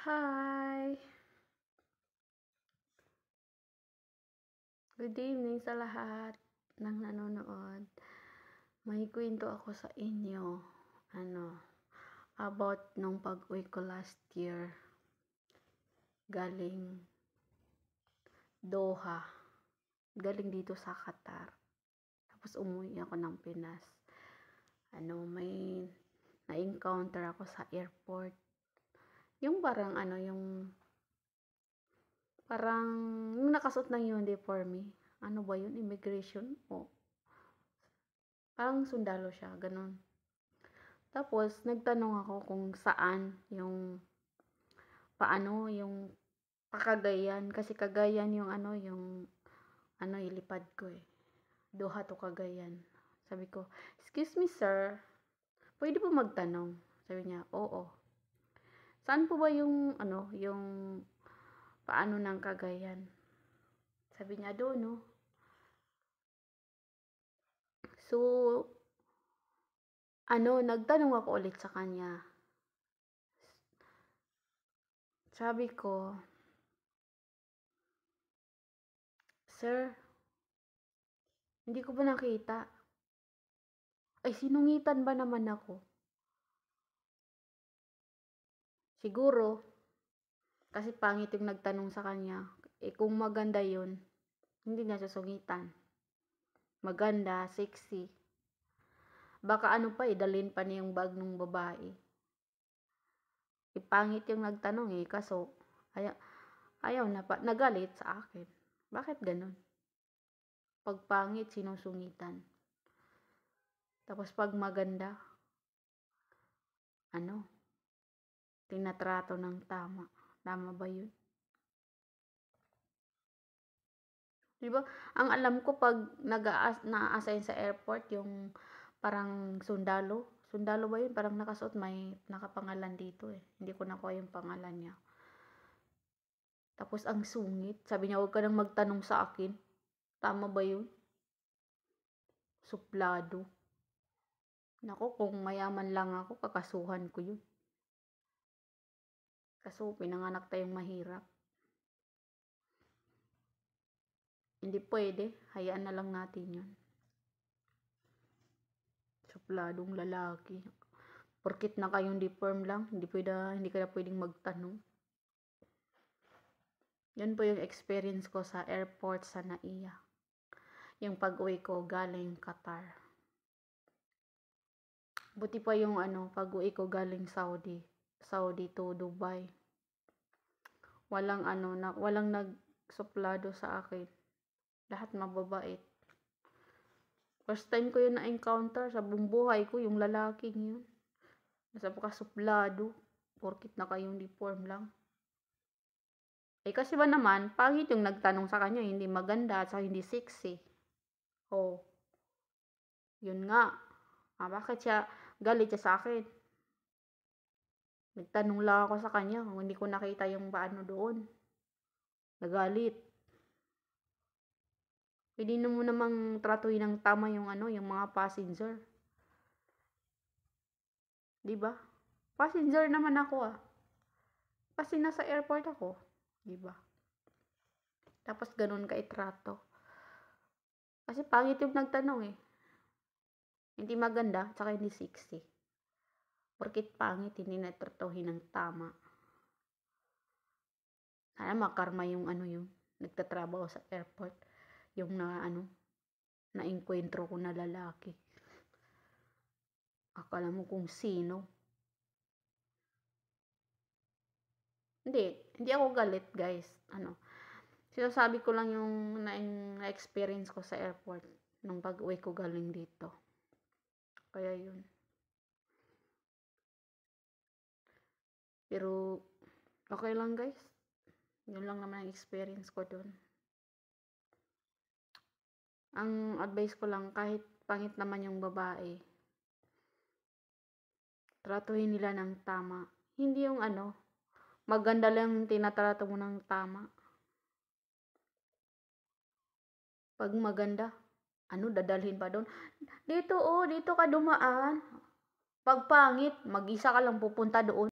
Hi! Good evening sa lahat ng nanonood. May kwento ako sa inyo. About nung pag-uwi ko last year. Galing Doha. Galing dito sa Qatar. Tapos umuwi ako ng Pinas. May na-encounter ako sa airport. Yung parang yung nakasuot ng uniforme. Ano ba yun? Immigration? O parang sundalo siya, ganun. Tapos, nagtanong ako kung saan yung Cagayan. Kasi Cagayan yung ilipad ko eh. Doha to Cagayan. Sabi ko, excuse me sir, pwede po magtanong? Sabi niya, oo. Saan po ba yung paano ng Cagayan? Sabi niya, doon no. So, nagtanong ako ulit sa kanya. Sabi ko, sir, hindi ko ba nakita? Ay, sinungitan ba naman ako? Siguro, kasi pangit yung nagtanong sa kanya. Kung maganda yun, hindi na susungitan. Maganda, sexy. Baka dalhin pa niya yung bag ng babae. Pangit yung nagtanong kaso, ayaw na pa, nagalit sa akin. Bakit ganun? Pag pangit, sinusungitan. Tapos pag maganda, tinatrato ng tama. Tama ba yun? Diba? Ang alam ko pag na-assign sa airport, yung parang sundalo. Sundalo ba yun? Parang nakasuot, may nakapangalan dito eh. Hindi ko nakuha yung pangalan niya. Tapos ang sungit. Sabi niya, huwag ka nang magtanong sa akin. Tama ba yun? Suplado. Nako, kung mayaman lang ako, kakasuhan ko yun. Kaso, pinanganak tayong mahirap. Hindi pwede. Hayaan na lang natin yun. Supladong lalaki. Porkit na kayong deform lang, hindi ka na pwedeng magtanong. Yan po yung experience ko sa airport sa Naiya. Yung pag-uwi ko galing Qatar. Buti pa yung pag-uwi ko galing Saudi to Dubai. Walang nagsuplado sa akin. Lahat mababait. First time ko yun na-encounter sa buong buhay ko, yung lalaking yun. Nasa suplado, porkit na kayong deform lang. Kasi ba naman, pangit yung nagtanong sa kanya, hindi maganda at hindi sexy. Oh, yun nga. Bakit siya galit siya sa akin? Nagtanong lang ako sa kanya kung hindi ko nakita yung paano doon. Nagalit. Pwede mo namang tratuhin ng tama yung yung mga passenger. Diba? Passenger naman ako Kasi nasa airport ako. Diba? Tapos ganun ka itrato. Kasi pangit yung nagtanong Hindi maganda, tsaka hindi sexy. Porkit pangit, hindi natratuhin ng tama. Sana makarma yung yung nagtatrabaho sa airport. Yung na-encuentro ko na lalaki. Akala mo kung sino. Hindi ako galit, guys. Sinasabi ko lang yung na-experience ko sa airport nung pag-uwi ko galing dito. Kaya yun. Pero, okay lang guys. Yun lang naman ang experience ko dun. Ang advice ko lang, kahit pangit naman yung babae, tratuhin nila ng tama. Hindi yung maganda lang yung tinatrato mo ng tama. Pag maganda, dadalhin pa doon. Dito ka dumaan. Pag pangit, mag-isa ka lang pupunta doon.